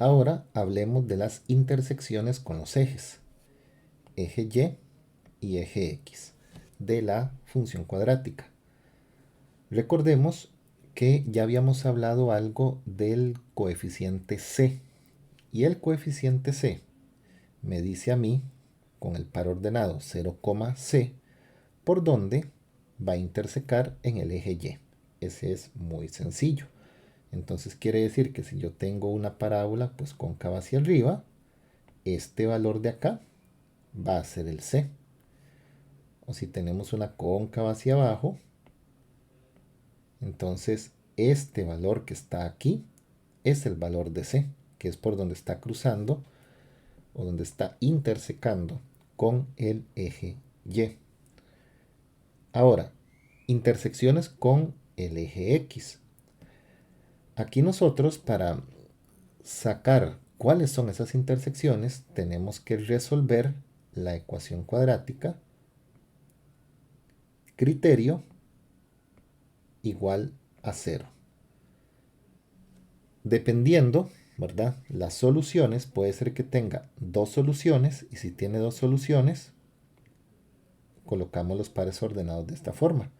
Ahora hablemos de las intersecciones con los ejes, eje Y y eje X, de la función cuadrática. Recordemos que ya habíamos hablado algo del coeficiente C, y el coeficiente C me dice a mí, con el par ordenado 0,C, por dónde va a intersecar en el eje Y. Ese es muy sencillo. Entonces quiere decir que si yo tengo una parábola pues cóncava hacia arriba, este valor de acá va a ser el C. O si tenemos una cóncava hacia abajo, entonces este valor que está aquí es el valor de C, que es por donde está cruzando o donde está intersecando con el eje Y. Ahora, intersecciones con el eje X. Aquí nosotros para sacar cuáles son esas intersecciones tenemos que resolver la ecuación cuadrática criterio igual a 0. Dependiendo, ¿verdad? Las soluciones, puede ser que tenga dos soluciones, y si tiene dos soluciones, colocamos los pares ordenados de esta forma.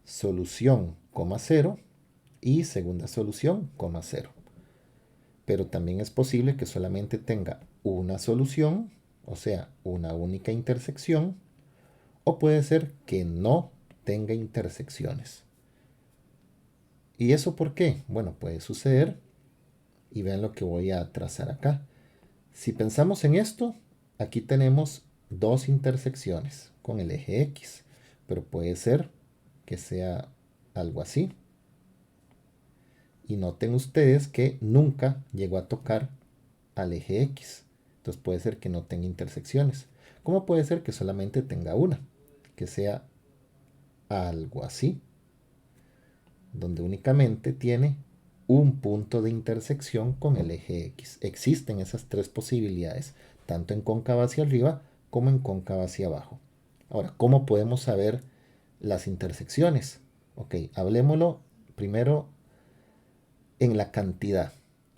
Solución, coma 0 y segunda solución, coma 0. Pero también es posible que solamente tenga una solución, o sea, una única intersección, o puede ser que no tenga intersecciones. ¿Y eso por qué? Bueno, puede suceder, y vean lo que voy a trazar acá. Si pensamos en esto, aquí tenemos dos intersecciones con el eje X, pero puede ser que sea algo así. Y noten ustedes que nunca llegó a tocar al eje X. Entonces puede ser que no tenga intersecciones. Como puede ser que solamente tenga una, que sea algo así, donde únicamente tiene un punto de intersección con el eje X. Existen esas tres posibilidades, tanto en cóncava hacia arriba como en cóncava hacia abajo. Ahora, ¿cómo podemos saber las intersecciones? Ok, hablemoslo primero en la cantidad,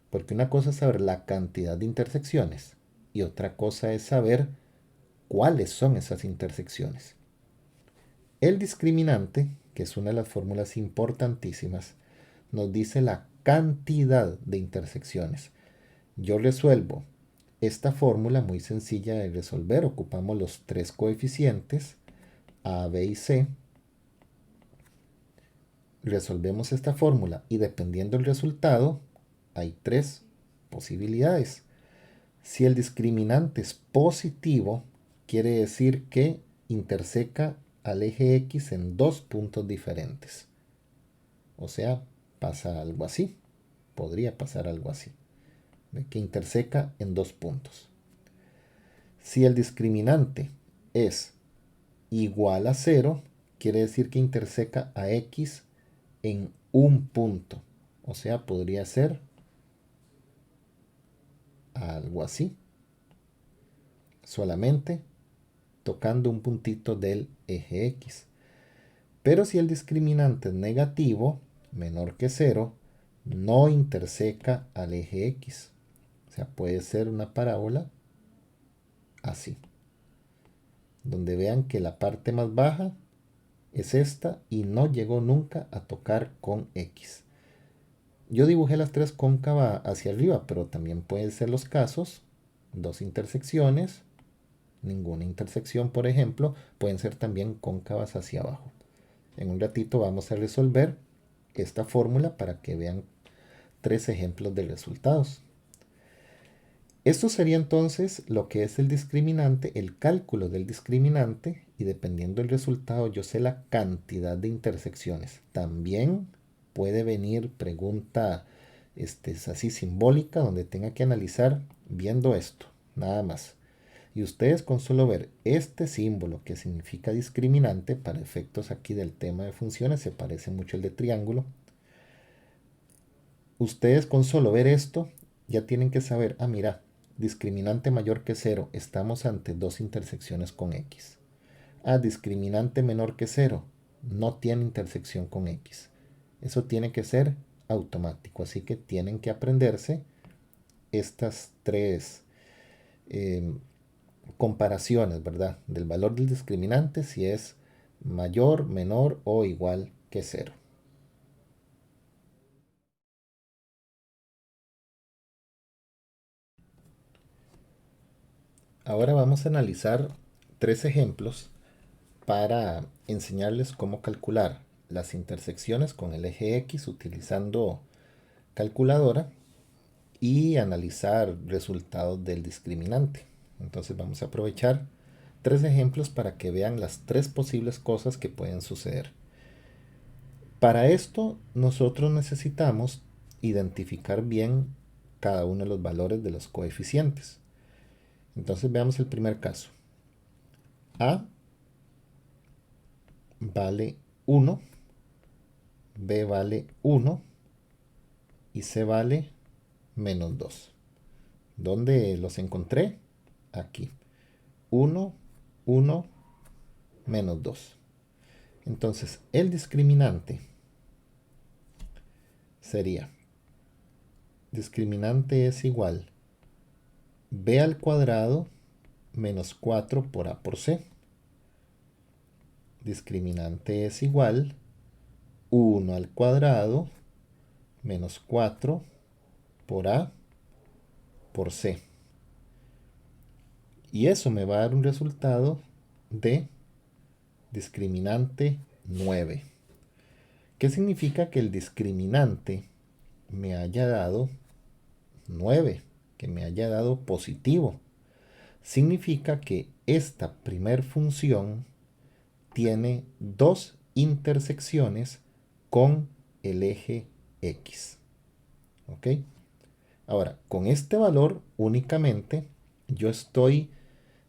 porque una cosa es saber la cantidad de intersecciones y otra cosa es saber cuáles son esas intersecciones. El discriminante, que es una de las fórmulas importantísimas, nos dice la cantidad de intersecciones. Yo resuelvo esta fórmula muy sencilla de resolver. Ocupamos los tres coeficientes A, B y C. Resolvemos esta fórmula y dependiendo del resultado, hay tres posibilidades. Si el discriminante es positivo, quiere decir que interseca al eje X en dos puntos diferentes. O sea, pasa algo así. Podría pasar algo así. ¿Ve? Que interseca en dos puntos. Si el discriminante es igual a 0, quiere decir que interseca a X en un punto. O sea, podría ser algo así. Solamente tocando un puntito del eje X. Pero si el discriminante es negativo, menor que 0, no interseca al eje X. O sea, puede ser una parábola así, donde vean que la parte más baja es esta y no llegó nunca a tocar con X. Yo dibujé las tres cóncava hacia arriba, pero también pueden ser los casos, dos intersecciones, ninguna intersección, por ejemplo, pueden ser también cóncavas hacia abajo. En un ratito vamos a resolver esta fórmula para que vean tres ejemplos de resultados. Esto sería entonces lo que es el discriminante, el cálculo del discriminante, y dependiendo del resultado yo sé la cantidad de intersecciones. También puede venir pregunta es así simbólica donde tenga que analizar viendo esto, nada más. Y ustedes con solo ver este símbolo que significa discriminante, para efectos aquí del tema de funciones, se parece mucho al de triángulo. Ustedes con solo ver esto ya tienen que saber, mira, discriminante mayor que 0, estamos ante dos intersecciones con X. Discriminante menor que 0, no tiene intersección con X. Eso tiene que ser automático, así que tienen que aprenderse estas tres comparaciones, ¿verdad? Del valor del discriminante si es mayor, menor o igual que cero. Ahora vamos a analizar tres ejemplos para enseñarles cómo calcular las intersecciones con el eje X utilizando calculadora y analizar resultados del discriminante. Entonces vamos a aprovechar tres ejemplos para que vean las tres posibles cosas que pueden suceder. Para esto nosotros necesitamos identificar bien cada uno de los valores de los coeficientes. Entonces veamos el primer caso. A vale 1, B vale 1 y C vale menos 2. ¿Dónde los encontré? Aquí. 1, 1, menos 2. Entonces, el discriminante sería, discriminante es igual b al cuadrado menos 4 por a por c. Discriminante es igual 1 al cuadrado menos 4 por a por c. Y eso me va a dar un resultado de discriminante 9. ¿Qué significa que el discriminante me haya dado 9? Que me haya dado positivo. Significa que esta primer función tiene dos intersecciones con el eje X. ¿Ok? Ahora, con este valor únicamente yo estoy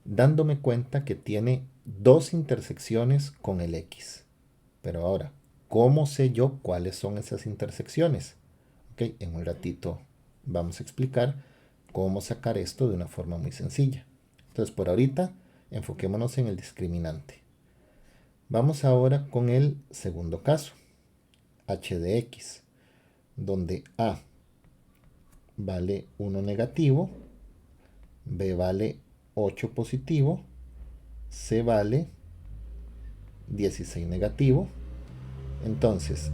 dándome cuenta que tiene dos intersecciones con el X. Pero ahora, ¿cómo sé yo cuáles son esas intersecciones? Ok, en un ratito vamos a explicar cómo sacar esto de una forma muy sencilla. Entonces, por ahorita, enfoquémonos en el discriminante. Vamos ahora con el segundo caso, h de x, donde a vale 1 negativo, b vale 8 positivo, c vale 16 negativo. Entonces,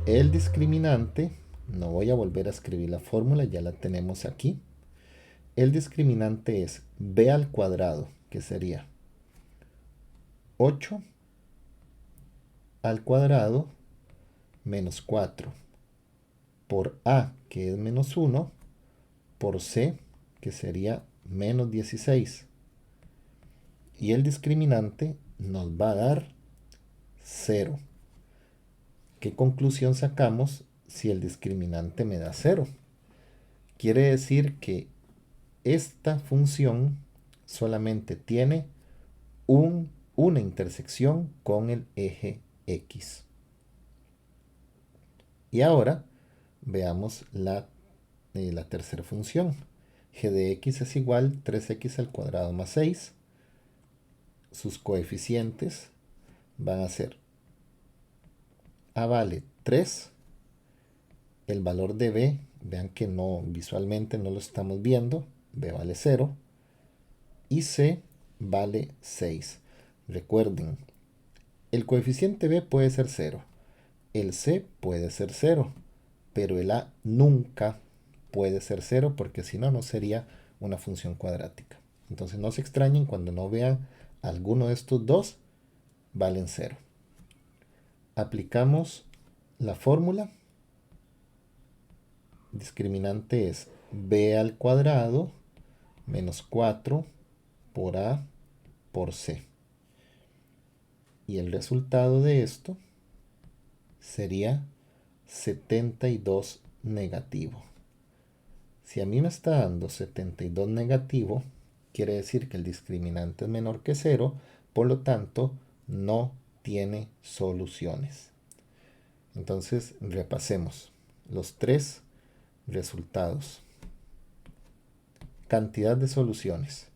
el discriminante, no voy a volver a escribir la fórmula, ya la tenemos aquí. El discriminante es b al cuadrado, que sería 8 al cuadrado menos 4 por a, que es menos 1, por c, que sería menos 16. Y el discriminante nos va a dar 0. ¿Qué conclusión sacamos si el discriminante me da 0? Quiere decir que esta función solamente tiene una intersección con el eje X. Y ahora veamos la tercera función. G de x es igual 3x al cuadrado más 6. Sus coeficientes van a ser a vale 3. El valor de b, vean que no, visualmente no lo estamos viendo. B vale 0. Y c vale 6. Recuerden, el coeficiente b puede ser 0. El c puede ser 0. Pero el a nunca puede ser 0 porque si no, no sería una función cuadrática. Entonces no se extrañen cuando no vean alguno de estos dos valen 0. Aplicamos la fórmula. Discriminante es b al cuadrado menos 4 por a por c. Y el resultado de esto sería 72 negativo. Si a mí me está dando 72 negativo, quiere decir que el discriminante es menor que 0, por lo tanto no tiene soluciones. Entonces repasemos los tres resultados. Cantidad de soluciones.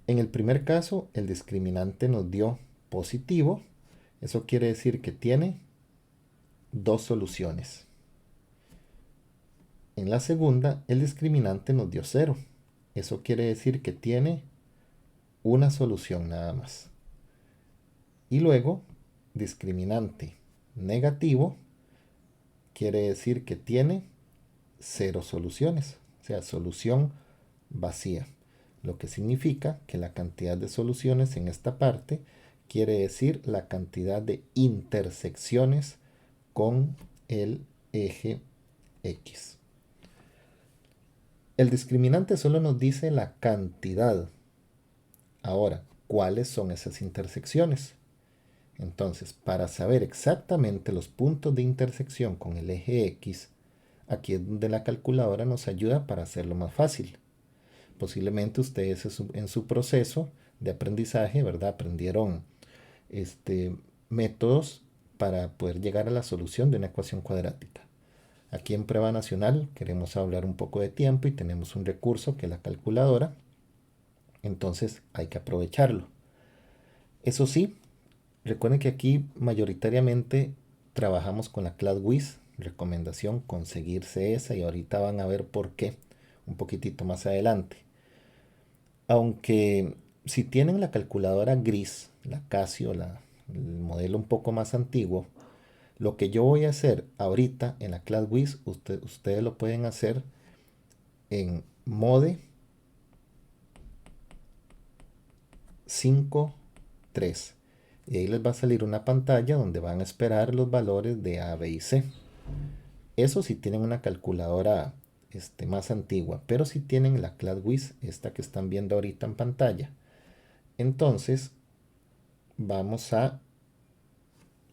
En el primer caso, el discriminante nos dio positivo. Eso quiere decir que tiene dos soluciones. En la segunda, el discriminante nos dio 0. Eso quiere decir que tiene una solución nada más. Y luego, discriminante negativo quiere decir que tiene 0 soluciones, o sea, solución vacía. Lo que significa que la cantidad de soluciones en esta parte quiere decir la cantidad de intersecciones con el eje X. El discriminante solo nos dice la cantidad. Ahora, ¿cuáles son esas intersecciones? Entonces, para saber exactamente los puntos de intersección con el eje X, aquí es donde la calculadora nos ayuda para hacerlo más fácil. Posiblemente ustedes en su proceso de aprendizaje, ¿verdad? Aprendieron métodos para poder llegar a la solución de una ecuación cuadrática. Aquí en Prueba Nacional queremos hablar un poco de tiempo y tenemos un recurso que es la calculadora. Entonces hay que aprovecharlo. Eso sí, recuerden que aquí mayoritariamente trabajamos con la ClassWiz. Recomendación conseguirse esa y ahorita van a ver por qué un poquitito más adelante. Aunque si tienen la calculadora gris, la Casio, el modelo un poco más antiguo, lo que yo voy a hacer ahorita en la ClassWiz, ustedes lo pueden hacer en Mode 5.3. Y ahí les va a salir una pantalla donde van a esperar los valores de A, B y C. Eso si tienen una calculadora más antigua, pero si tienen la ClassWiz, esta que están viendo ahorita en pantalla. Entonces vamos a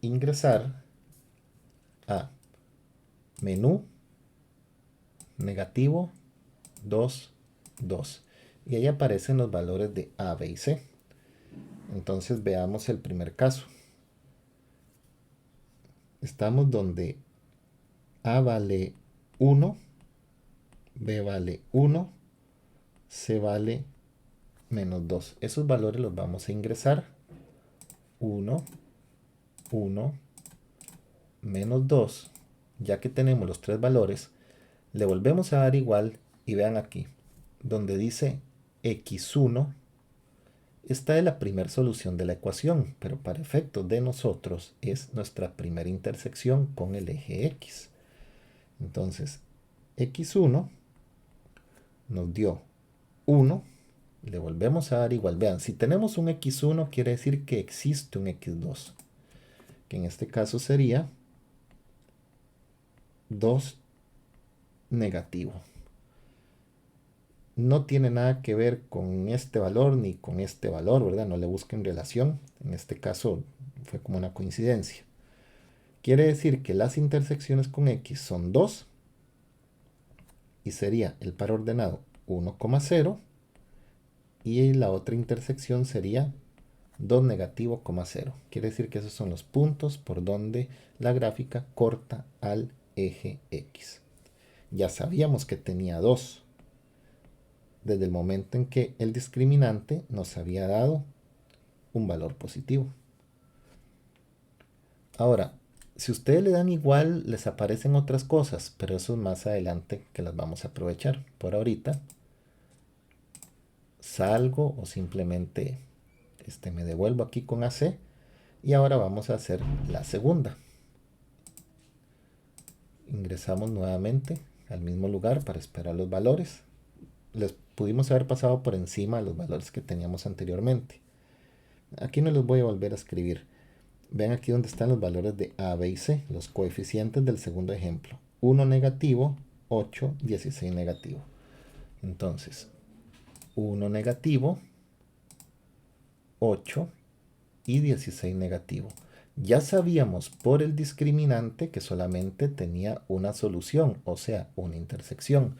ingresar a menú negativo 2, 2. Y ahí aparecen los valores de A, B y C. Entonces veamos el primer caso. Estamos donde A vale 1, B vale 1, C vale menos 2. Esos valores los vamos a ingresar. 1, 1, menos 2. Ya que tenemos los tres valores, le volvemos a dar igual y vean aquí, donde dice x1, esta es la primera solución de la ecuación, pero para efectos de nosotros es nuestra primera intersección con el eje X. Entonces, x1 nos dio 1, le volvemos a dar igual. Vean, si tenemos un x1 quiere decir que existe un x2, que en este caso sería 2 negativo. No tiene nada que ver con este valor ni con este valor, ¿verdad? No le busquen relación. En este caso fue como una coincidencia. Quiere decir que las intersecciones con X son 2 y sería el par ordenado 1,0 y la otra intersección sería 2 negativo, 0. Quiere decir que esos son los puntos por donde la gráfica corta al eje X. Ya sabíamos que tenía 2 desde el momento en que el discriminante nos había dado un valor positivo. Ahora, si ustedes le dan igual, les aparecen otras cosas, pero eso es más adelante que las vamos a aprovechar. Por ahorita, salgo o simplemente me devuelvo aquí con AC y ahora vamos a hacer la segunda. Ingresamos nuevamente al mismo lugar para esperar los valores. Les pudimos haber pasado por encima de los valores que teníamos anteriormente. Aquí no los voy a volver a escribir. Ven aquí donde están los valores de A, B y C, los coeficientes del segundo ejemplo. 1 negativo, 8, 16 negativo. Entonces, 1 negativo, 8 y 16 negativo. Ya sabíamos por el discriminante que solamente tenía una solución, o sea, una intersección.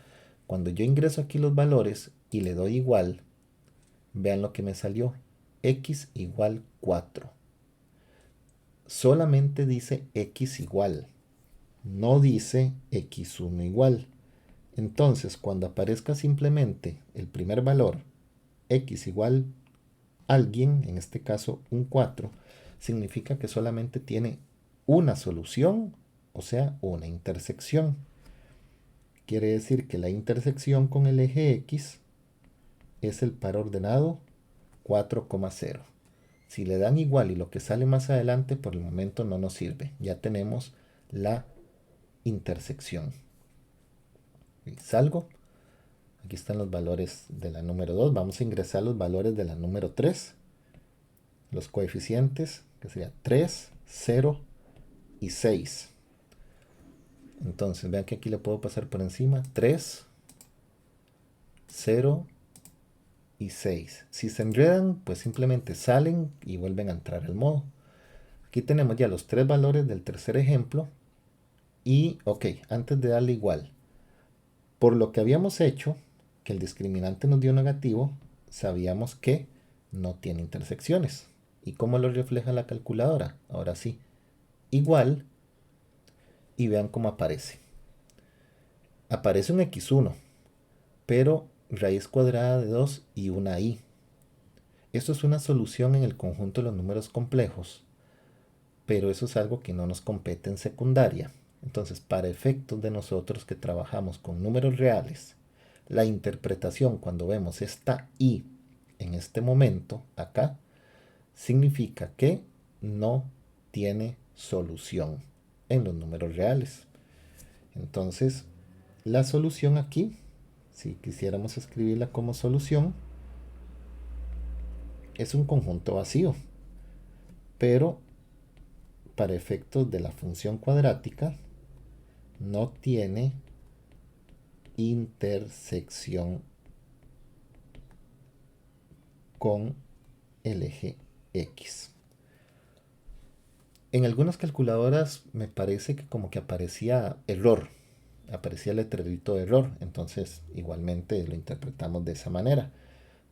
Cuando yo ingreso aquí los valores y le doy igual, vean lo que me salió. X igual 4. Solamente dice X igual, no dice X1 igual. Entonces, cuando aparezca simplemente el primer valor, X igual alguien, en este caso un 4, significa que solamente tiene una solución, o sea, una intersección. Quiere decir que la intersección con el eje X es el par ordenado 4,0. Si le dan igual y lo que sale más adelante, por el momento no nos sirve. Ya tenemos la intersección. Y salgo. Aquí están los valores de la número 2. Vamos a ingresar los valores de la número 3. Los coeficientes, que sería 3, 0 y 6. Entonces, vean que aquí le puedo pasar por encima 3, 0 y 6. Si se enredan, pues simplemente salen y vuelven a entrar al modo. Aquí tenemos ya los tres valores del tercer ejemplo. Y, ok, antes de darle igual, por lo que habíamos hecho, que el discriminante nos dio negativo, sabíamos que no tiene intersecciones. ¿Y cómo lo refleja la calculadora? Ahora sí, igual, y vean cómo aparece. Aparece un x1, pero raíz cuadrada de 2 y una y. Esto es una solución en el conjunto de los números complejos, pero eso es algo que no nos compete en secundaria. Entonces, para efectos de nosotros que trabajamos con números reales, la interpretación cuando vemos esta y en este momento, acá, significa que no tiene solución en los números reales. Entonces, la solución aquí, si quisiéramos escribirla como solución, es un conjunto vacío, pero para efectos de la función cuadrática no tiene intersección con el eje X. En algunas calculadoras me parece que como que aparecía error, aparecía el letrerito de error, entonces igualmente lo interpretamos de esa manera.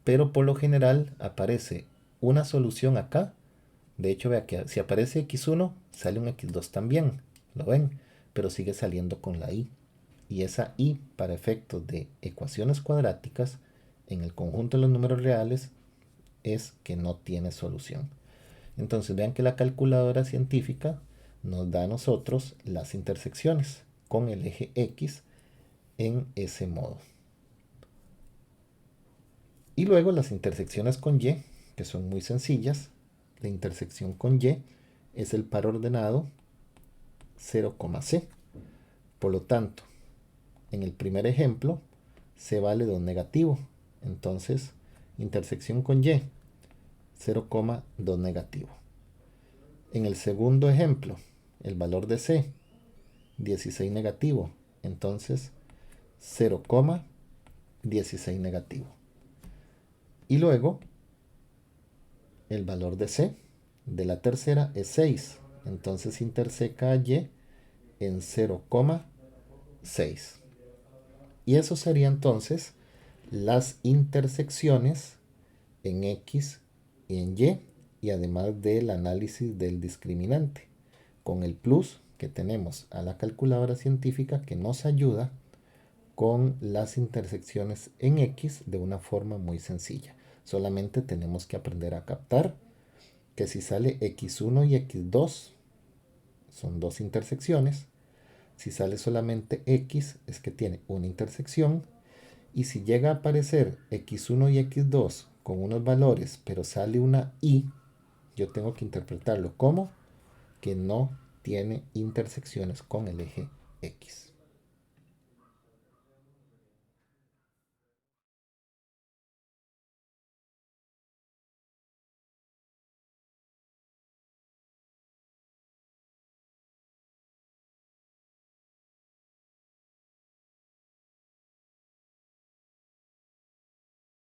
Pero por lo general aparece una solución acá. De hecho, vea que si aparece x1, sale un x2 también, ¿lo ven? Pero sigue saliendo con la y. Y esa y, para efectos de ecuaciones cuadráticas, en el conjunto de los números reales, es que no tiene solución. Entonces vean que la calculadora científica nos da a nosotros las intersecciones con el eje X en ese modo. Y luego las intersecciones con Y, que son muy sencillas. La intersección con Y es el par ordenado 0,c. Por lo tanto, en el primer ejemplo, C vale 2 negativo. Entonces, intersección con Y, 0,2 negativo. En el segundo ejemplo, el valor de C, 16 negativo. Entonces, 0,16 negativo. Y luego, el valor de C de la tercera es 6. Entonces interseca a Y en 0,6. Y eso sería entonces las intersecciones en X y en y además del análisis del discriminante, con el plus que tenemos a la calculadora científica que nos ayuda con las intersecciones en X de una forma muy sencilla. Solamente tenemos que aprender a captar que si sale X1 y X2 son dos intersecciones. Si sale solamente X es que tiene una intersección. Y si llega a aparecer X1 y X2 con unos valores, pero sale una Y, yo tengo que interpretarlo como que no tiene intersecciones con el eje X.